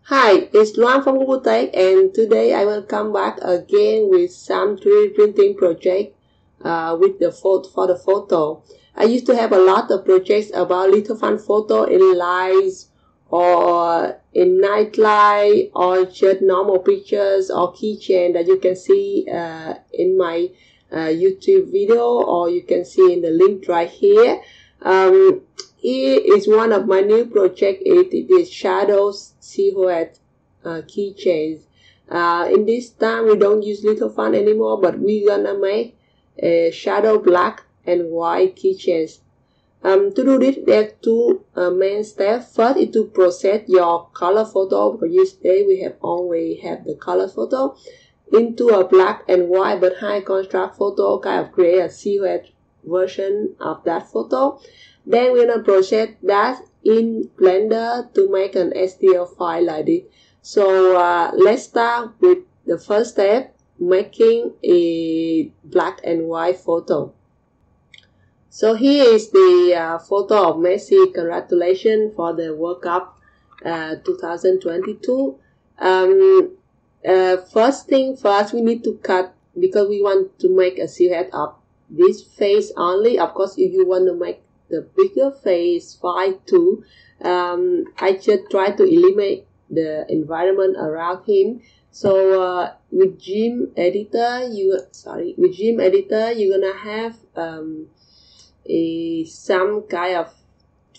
Hi, it's Luan from Google Tech, and today I will come back again with some 3D printing project with the for the photo. I used to have a lot of projects about little fun photo in lights or in nightlight or just normal pictures or keychain that you can see in my YouTube video, or you can see in the link right here. Here is one of my new project. It is shadows silhouette keychains. In this time we don't use little fun anymore, but we're gonna make a shadow black and white keychains. To do this, there are two main steps. First is to process your color photo, because usually we have always have the color photo into a black and white but high contrast photo, kind of create a silhouette version of that photo. Then we're gonna process that in Blender to make an STL file like this. So let's start with the first step, making a black and white photo. So here is the photo of Messi. Congratulations for the World Cup 2022. First thing first, we need to cut, because we want to make a silhouette of this face only. Of course, if you want to make the bigger face file too, I just try to eliminate the environment around him. So with GIMP editor, you're gonna have some kind of,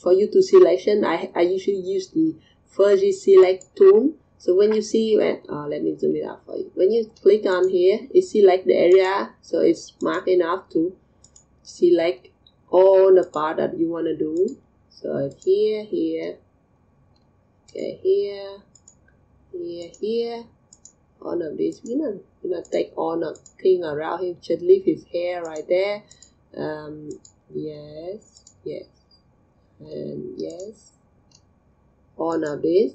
for you to selection. I usually use the fuzzy select tool. So when you see, let me zoom it out for you. When you click on here, it select the area, so it's marked enough to select all the part that you want to do. So here, okay, here, all of this. We're not take all the thing around him, just leave his hair right there. Yes, and yes, all of this.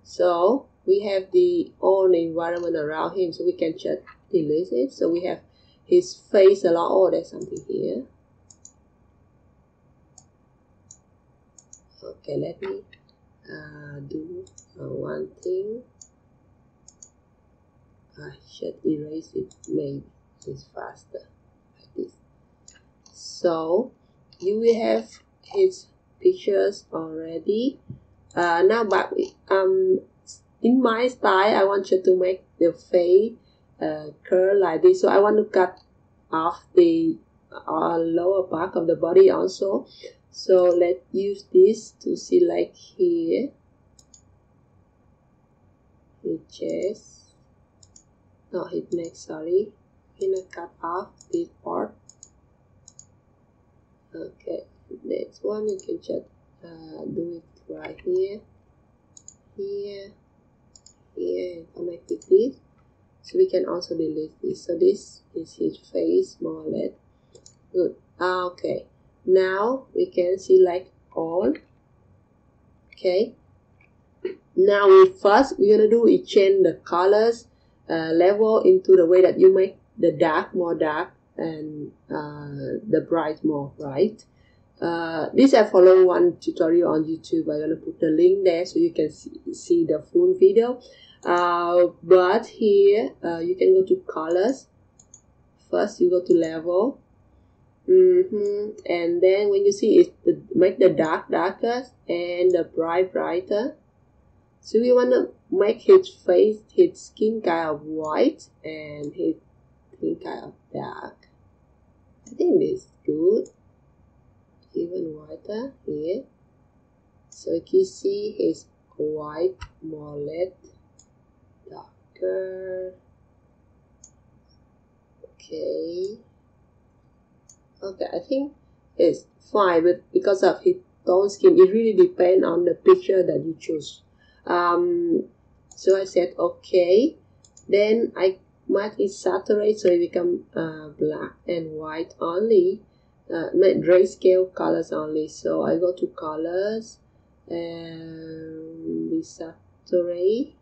So we have the own environment around him, so we can just delete it. So we have his face along. Oh, there's something here. Okay, let me do one thing. I should erase it, maybe it's faster like this. So you will have his pictures already. Now back in my style, I want you to make the face curl like this. So I want to cut off the lower part of the body also. So let's use this to select here his chest, no, his neck, sorry. I'm gonna cut off this part. Okay, next one you can just do it right here, and connect with this. So we can also delete this. So this is his face, more or less. Good. Okay, now we can select all. Okay, now we're gonna do is change the colors level into the way that you make the dark more dark and the bright more bright. This I follow one tutorial on YouTube. I'm gonna put the link there so you can see the full video. But here you can go to colors. First you go to level, and then when you see it, make the dark darker and the bright brighter. So we want to make his face, his skin kind of white and his skin kind of dark. I think this is good. Even whiter here. So you can see his white more less darker. Okay, I think it's fine, but because of his tone skin, it really depends on the picture that you choose. So I said okay, then I mark it saturate, so it become black and white only, grayscale colors only. So I go to colors and desaturate.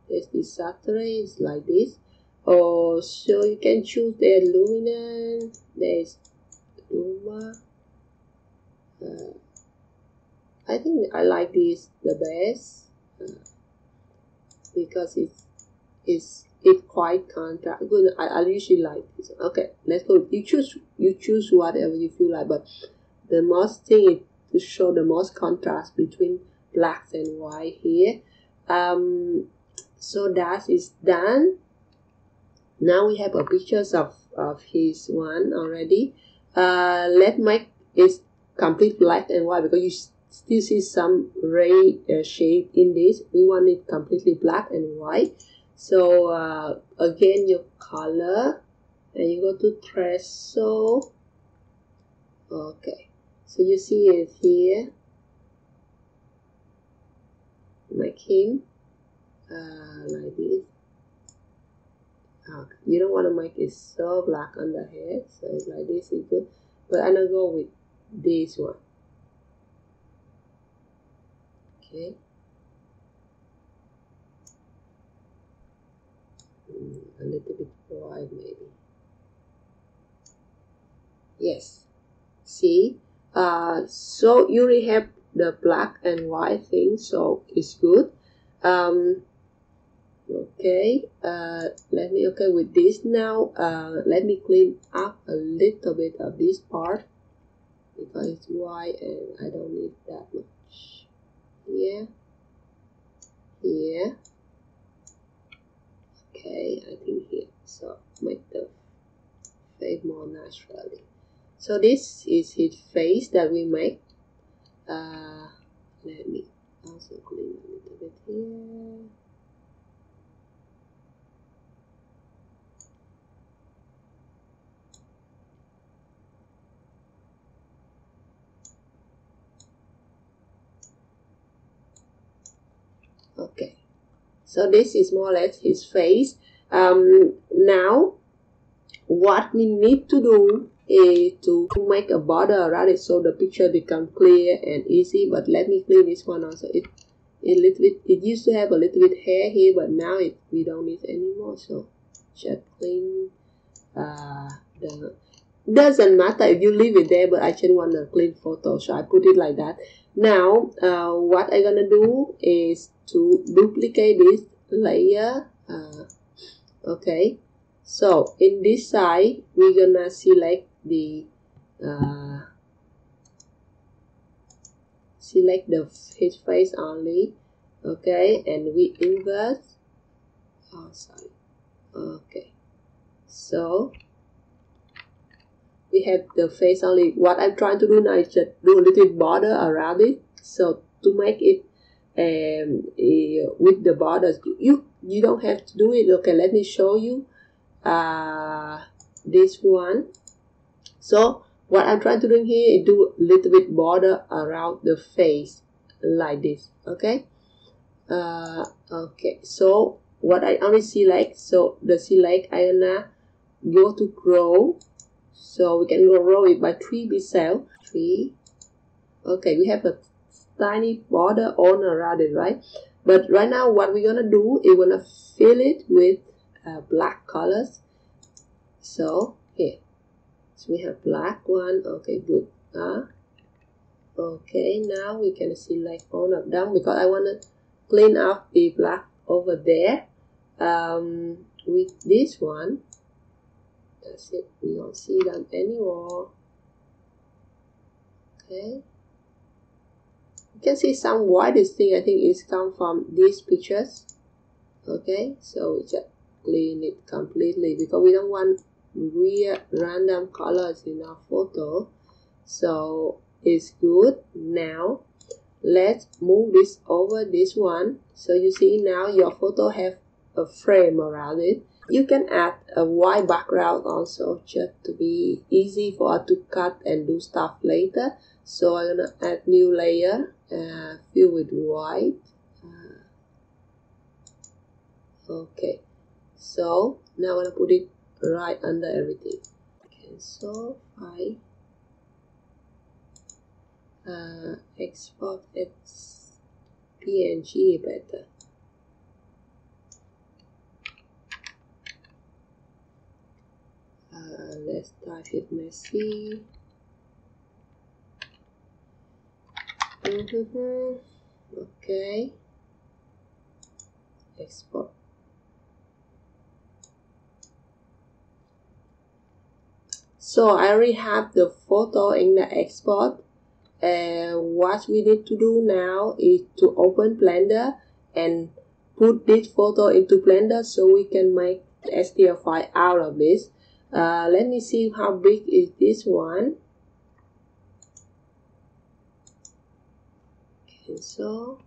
Yes, desaturate is like this. Oh, so you can choose the luminant. There's Luma. I think I like this the best. because it's quite contrast. Good. I usually like this. Okay, let's go. You choose whatever you feel like, but the most thing is to show the most contrast between black and white here. So that is done. Now we have a pictures of his one already. Let's make it complete black and white because you still see some ray shade in this. We want it completely black and white. So again, your color, and you go to threshold. Okay, so you see it here. Make him like this. Okay. You don't want to make it so black on the head, so it's like this is good. But I'm gonna go with this one. Okay. A little bit wide maybe. Yes. See? So you already have the black and white thing, so it's good. Okay, let me with this now. Let me clean up a little bit of this part because it's white and I don't need that much. Here. Okay, I think here. So make the face more naturally. So this is his face that we make. Let me also clean a little bit here. Okay, so this is more or less his face. Now what we need to do is to make a border around it so the picture becomes clear and easy. But let me clean this one also. It used to have a little bit hair here, but now we don't need it anymore. So just clean the. Doesn't matter if you leave it there, but I just want a clean photo, so I put it like that. Now what I'm gonna do is to duplicate this layer. Okay, so in this side we're gonna select the his face only. Okay, and we invert. Oh, sorry. Okay, so we have the face only. What I'm trying to do now is just do a little border around it. So to make it with the borders, you don't have to do it. Okay, let me show you this one. So what I'm trying to do here is do a little bit border around the face like this. Okay. Okay. So what I only select, so the select I gonna go to grow. So we can grow it by 3 cell. 3. Okay, we have a tiny border on around it, right? But right now what we're gonna do is we're gonna fill it with black colors. So here, so we have black one. Okay, good. Okay, now we can select all of them because I want to clean up the black over there. With this one, that's it. We don't see them anymore. Okay. You can see some whitish thing. I think it's come from these pictures. Okay, so we just clean it completely because we don't want weird random colors in our photo. So it's good. Now let's move this over this one. So you see now your photo have a frame around it. You can add a white background also just to be easy for us to cut and do stuff later. So I'm gonna add new layer, fill with white. Okay, so now I'm gonna put it right under everything. Cancel file. Export as PNG better. Let's type it messy. Okay, export. So I already have the photo in the export, and what we need to do now is to open Blender and put this photo into Blender so we can make the STL file out of this. Let me see how big is this one. So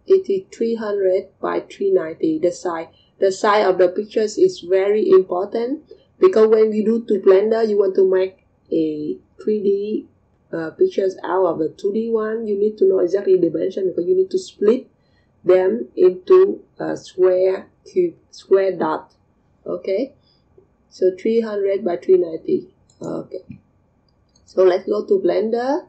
it is 300 by 390. The size of the pictures is very important, because when you do to Blender, you want to make a 3D pictures out of the 2D one. You need to know exactly the dimension, because you need to split them into a square dot. Okay, so 300 by 390. Okay, so let's go to Blender.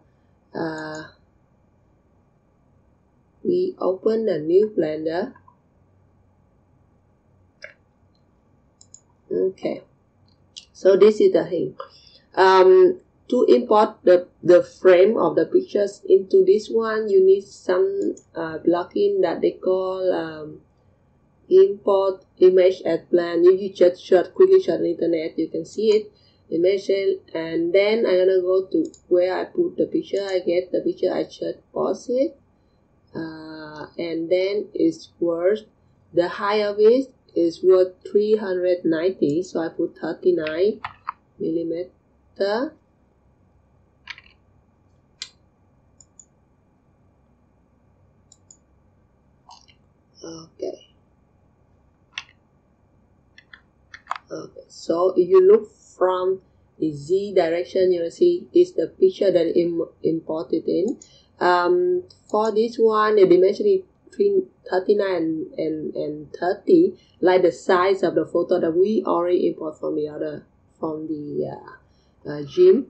We open a new Blender. Okay, so this is the thing. To import the frame of the pictures into this one, you need some plugin that they call import image as plan. If you just quickly search on the internet, you can see it. Image, and then I'm gonna go to where I put the picture. I get the picture, I just pause it, and then it's worth, the height of it is worth 390, so I put 39 millimeter. Okay. Okay, so if you look from the Z direction, you will see is the picture that imported in. For this one, the dimension is between 39 and 30, like the size of the photo that we already import from the GIMP.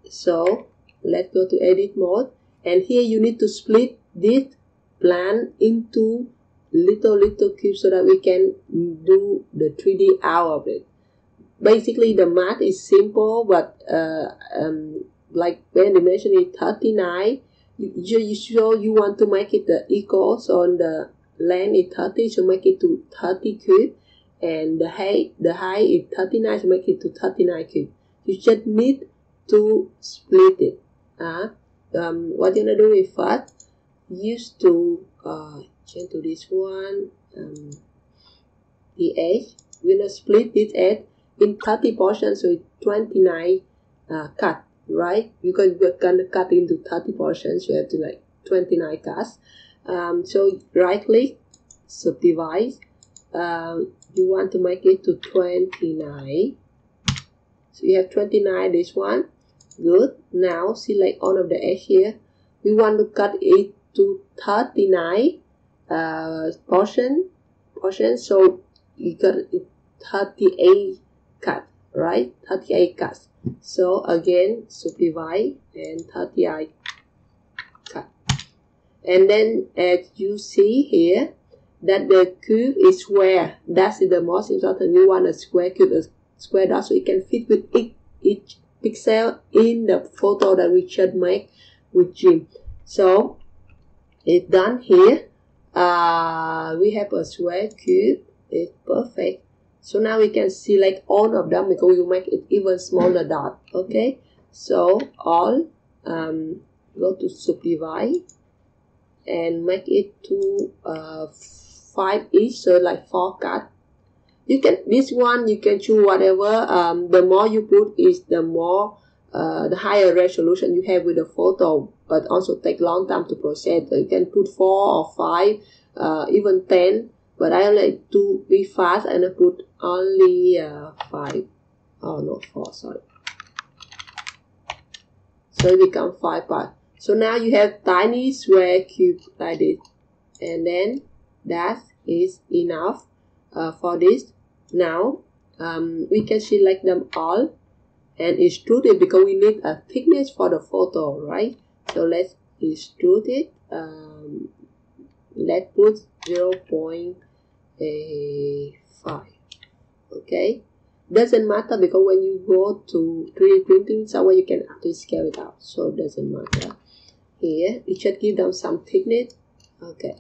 So let's go to edit mode, and here you need to split this plan into little cubes so that we can do the 3D out of it. Basically the math is simple, but like when the dimension is 39, you want to make it equal, so on the length is 30, so make it to 30 cube, and the height is 39, so make it to 39 cube. You just need to split it. What you're gonna do is first use to change to this one, the edge. We're gonna split this edge in 30 portions, so it's 29 cut, right? Because we're gonna cut into 30 portions, you have to like 29 cuts. So right click, subdivide. You want to make it to 29. So you have 29, this one. Good. Now select all of the edge here. We want to cut it to 39 portion. So you got 38 cut, right? 38 cuts. So again, subdivide and 38 cut. And then as you see here, that the cube is square. That's the most important. We want a square cube, a square dot, so it can fit with each pixel in the photo that we should make with GIMP. So it's done here. We have a square cube. It's perfect. So now we can select all of them, because we will make it even smaller dot. Okay, so all, go to subdivide and make it to 5 each, so like 4 cut. You can, this one you can choose whatever. The more you put is the more the higher resolution you have with the photo, but also take long time to process. So you can put 4 or 5, even 10. But I like to be fast, and I put only 5. Oh no, 4, sorry. So it becomes 5 parts. So now you have tiny square cube like this, and then that is enough for this. Now we can select them all and extrude it, because we need a thickness for the photo, right? So let's extrude it. Let's put 0.5. Okay, doesn't matter, because when you go to 3D printing somewhere, you can actually scale it out, so it doesn't matter. here. It should give them some thickness. Okay,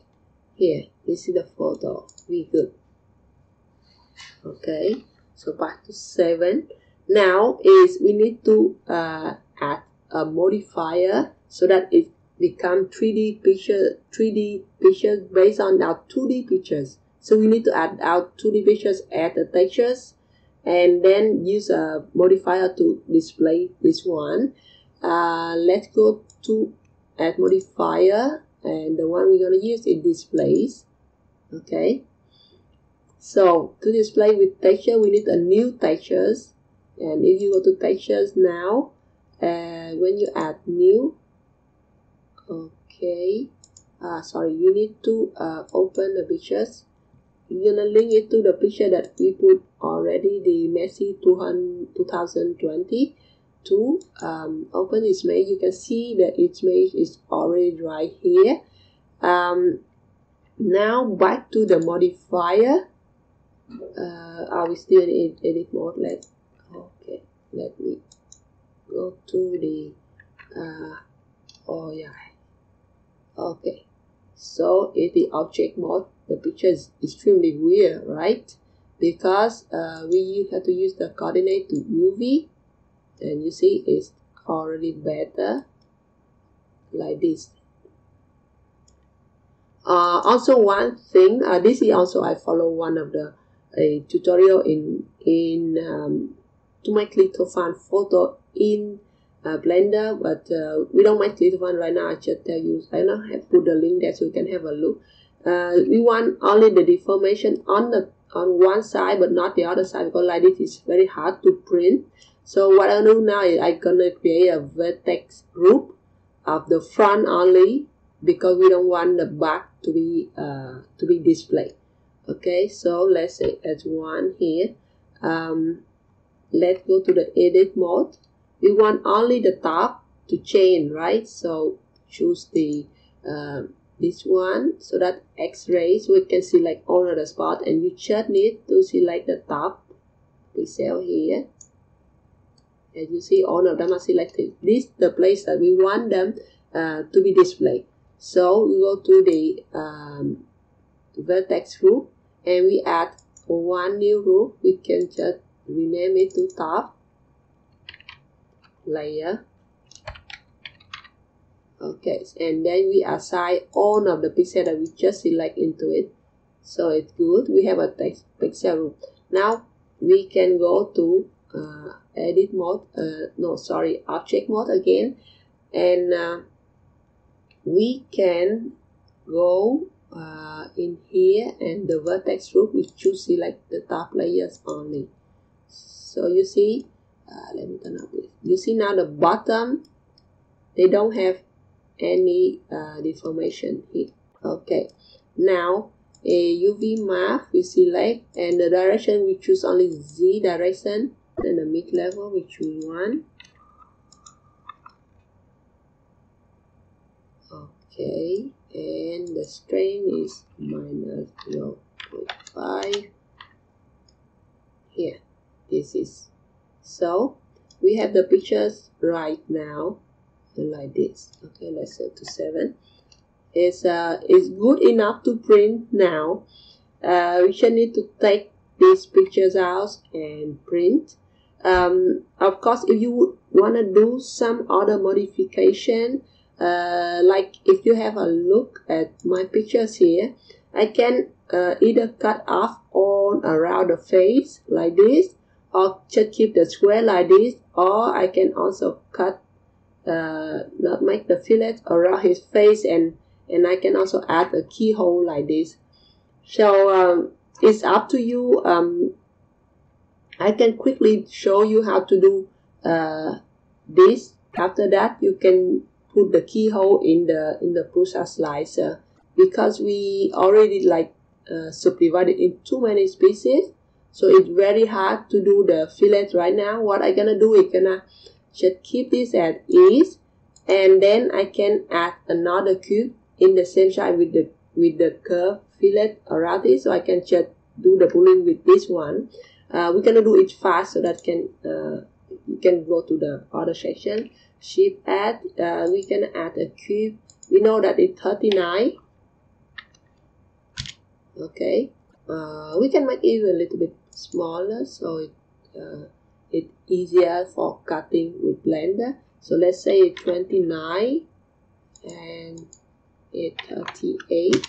here, this is the photo. We good. Okay, so back to 7. Now is we need to add a modifier so that it become 3D pictures based on our 2D pictures. So we need to add our 2D pictures, add the textures, and then use a modifier to display this one. Let's go to add modifier, and the one we're going to use is displays. Okay, so to display with texture, we need a new textures. And if you go to textures now, when you add new, okay, sorry, you need to open the pictures. You're gonna link it to the picture that we put already, the Messi 2020. To open this image, you can see that its image is already right here. Now back to the modifier. Are we still in edit mode? Okay, let me go to the oh yeah. Okay, so in the object mode, the picture is extremely weird, right? Because we have to use the coordinate to UV, and you see it's already better like this. Also, one thing, this is also I follow one of the tutorial in to make lithophane photo in Blender, but we don't make lithophane right now. I just tell you, I don't have put the link there so you can have a look. We want only the deformation on one side, but not the other side, because like this is very hard to print. So what I do now is I'm gonna create a vertex group of the front only, because we don't want the back to be displayed. Okay, so let's say add one here. Let's go to the edit mode. We want only the top to change, right? So choose the this one, so that X-ray, so we can select all of the spot, and you just need to select the top pixel here. As you see, all of them are selected. This is the place that we want them to be displayed. So we go to the vertex group, and we add one new group. We can just rename it to top layer. Okay, and then we assign all of the pixels that we just select into it. So it's good. We have a text pixel group. Now we can go to edit mode. Object mode again, and we can go in here, and the vertex group we choose select the top layers only. So you see, let me turn up this. You see now the bottom, they don't have any deformation here. Okay, now a UV map we select, and the direction we choose only Z direction, and the mid level we choose 1. Okay, and the strain is minus 0.5. Here, this is. So we have the pictures right now like this. Okay, let's go to 7. It's good enough to print now. We should need to take these pictures out and print. Of course, if you want to do some other modification, like if you have a look at my pictures here, I can either cut off all around the face like this, or just keep the square like this, or I can also cut, not make the fillet around his face, and I can also add a keyhole like this. So it's up to you. I can quickly show you how to do this. After that, you can put the keyhole in the Prusa slicer, because we already subdivided in too many species, so it's very hard to do the fillet right now. What I'm gonna do is gonna just keep this as is, and then I can add another cube in the same size with the curved fillet around it, so I can just do the pulling with this one. We're gonna do it fast so that you can go to the other section. Shift add, we can add a cube. We know that it's 39. Okay, we can make it a little bit smaller so it's easier for cutting with Blender. So let's say it's 29 and it's 38.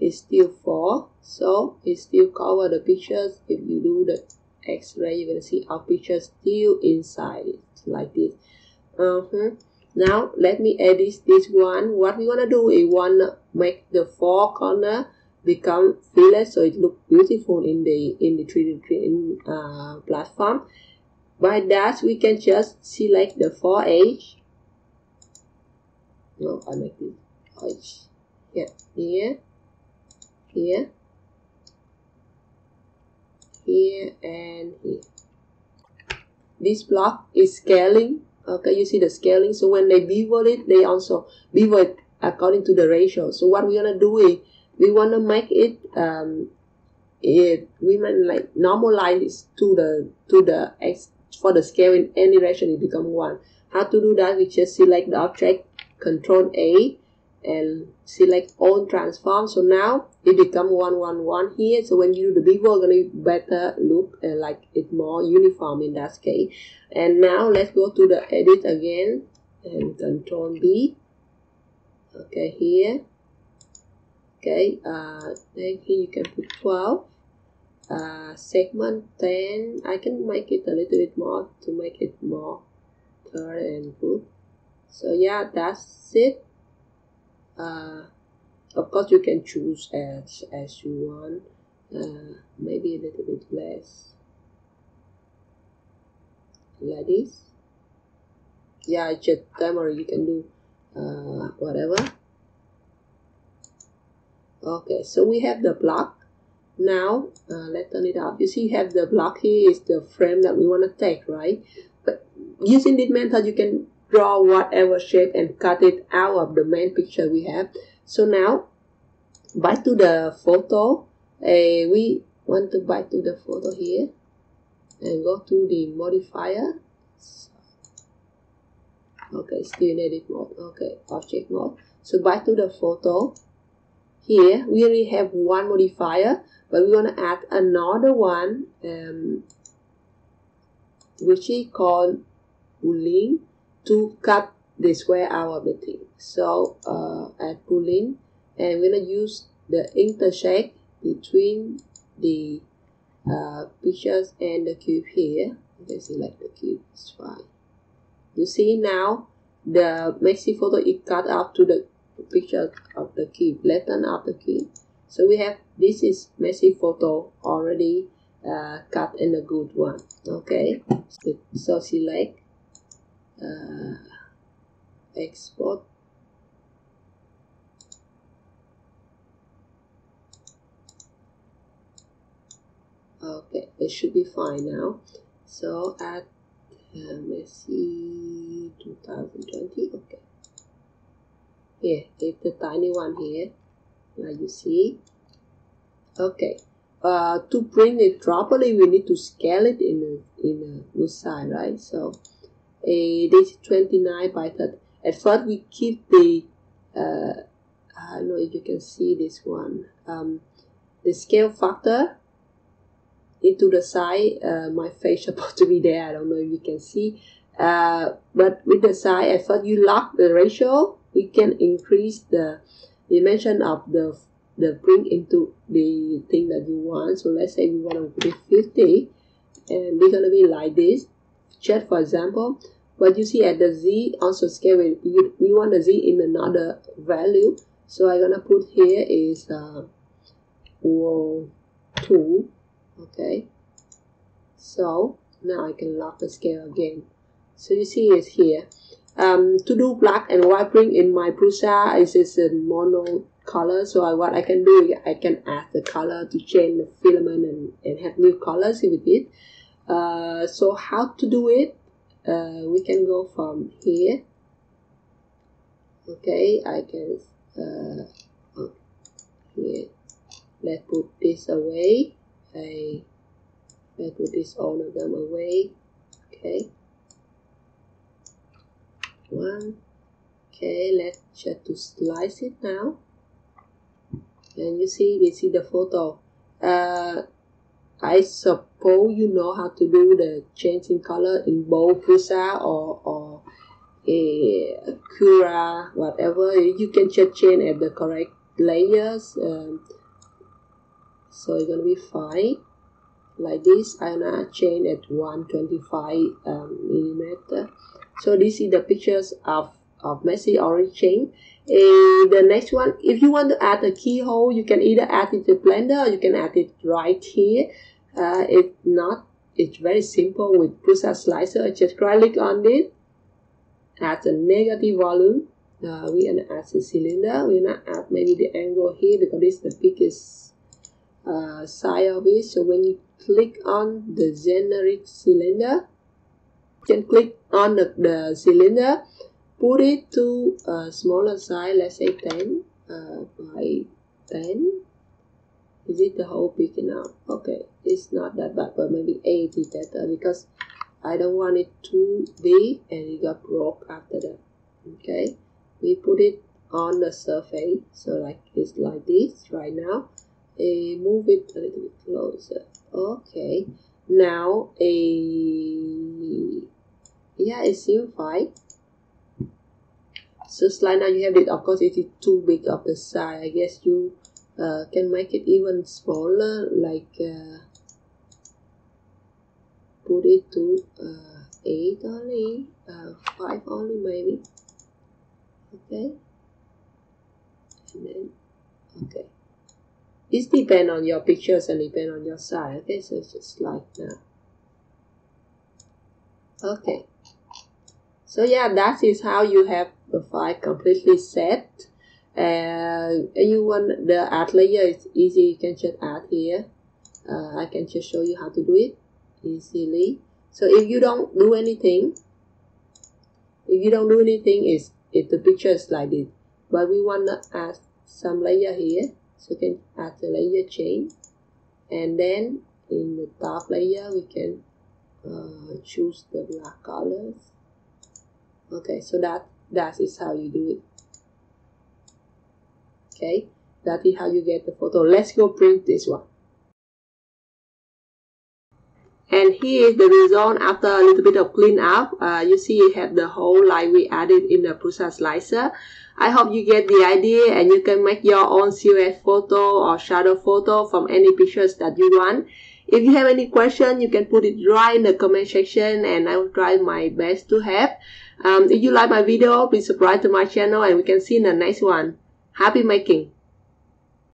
It's still 4, so it still cover the pictures. If you do the X-ray, you're gonna see our picture still inside it like this. Now let me edit this one. What we wanna do is wanna make the 4 corner become fillet so it looks beautiful in the 3D printing platform. By that, we can just select the 4 edge. No, I make this edge. Here, and here. This block is scaling. Okay, you see the scaling. So when they bevel it, they also bevel it according to the ratio. So what we're gonna do is we wanna make it we might like normalize to the X for the scale in any direction. It become 1. How to do that? We just select the object, Control A, and select all transform. So now it become 1 1 1 here. So when you do the bevel, gonna be better look like it's more uniform in that case. And now let's go to the edit again and Control B. Okay, here. Okay, then here you can put 12. Segment 10. I can make it a little bit more to make it more clear and good. So yeah, that's it. Of course you can choose as you want, maybe a little bit less like this. Yeah, just camera you can do whatever. Okay, so we have the block. Now let's turn it up. You see you have the block here is the frame that we want to take, right? But using this method you can draw whatever shape and cut it out of the main picture we have. So now back to the photo. We want to back to the photo here and go to the modifier. Okay, still in edit mode. Okay, object mode. So back to the photo. Here we only have one modifier, but we want to add another one, which is called boolean, to cut the square out of the thing. So add boolean, and we're gonna use the intersect between the pictures and the cube here. You can select the cube, it's fine. You see now the maxi photo is cut out to the picture of the cube, let's turn up the cube. So we have, this is messy photo already cut in a good one. Okay, so select export. Okay, it should be fine now. So add messy 2020. Okay, here it's the tiny one here. Now you see. Okay, to print it properly, we need to scale it in a good size, right? So this is 29 by 30. At first, we keep the I don't know if you can see this one. The scale factor into the side. My face supposed to be there. I don't know if you can see. But with the side, at first you lock the ratio. We can increase the dimension of the print into the thing that you want. So let's say we want to put it 50, and we're gonna be like this. Just for example, but you see at the Z also scale it. We want the Z in another value. So I'm gonna put here is 2. Okay. So now I can lock the scale again. So you see it's here. To do black and white print in my Prusa is a mono color. So what I can do, I can add the color to change the filament and have new colors with it. So how to do it? We can go from here. Okay, I can here. Let's put this away. Let's put this all of them away. Okay. one. Okay, let's try to slice it now. And you see the photo. I suppose you know how to do the change in color in both Prusa or a Cura, whatever. You can just change at the correct layers. So it's gonna be fine. Like this, I'm gonna change at 125 millimeter. So this is the pictures of messy orange chain. The next one, if you want to add a keyhole, you can either add it to Blender or you can add it right here. It's very simple with Prusa Slicer. Just right click on it, add a negative volume. We're gonna add the cylinder. We're gonna add maybe the angle here because this is the biggest side of it. So when you click on the generic cylinder, you can click on the cylinder, put it to a smaller size, let's say 10 by 10. Is it the whole big enough? Okay, it's not that bad, but maybe 8 is better because I don't want it too big and it got broke after that. Okay, we put it on the surface, so like it's like this right now. Move it a little bit closer. Okay, now yeah, it seems fine. So slide now you have it. Of course, it is too big of the side. I guess you can make it even smaller, like put it to 8 only, 5 only maybe. Okay, and then okay. It depends on your pictures and depend on your size. Okay, so it's just like now. Okay, so yeah, that is how you have the file completely set. And you want the add layer, it's easy. You can just add here. I can just show you how to do it easily. So if you don't do anything, is if the picture is like this, but we want to add some layer here. So you can add the layer chain, and then in the top layer we can choose the black colors. Okay, so that is how you do it. Okay, that is how you get the photo. Let's go print this one. And here is the result after a little bit of clean up. You see it have the hole like we added in the Prusa Slicer. I hope you get the idea and you can make your own silhouette photo or shadow photo from any pictures that you want. If you have any question, you can put it right in the comment section and I will try my best to help. If you like my video, please subscribe to my channel and we can see in the next one. Happy making!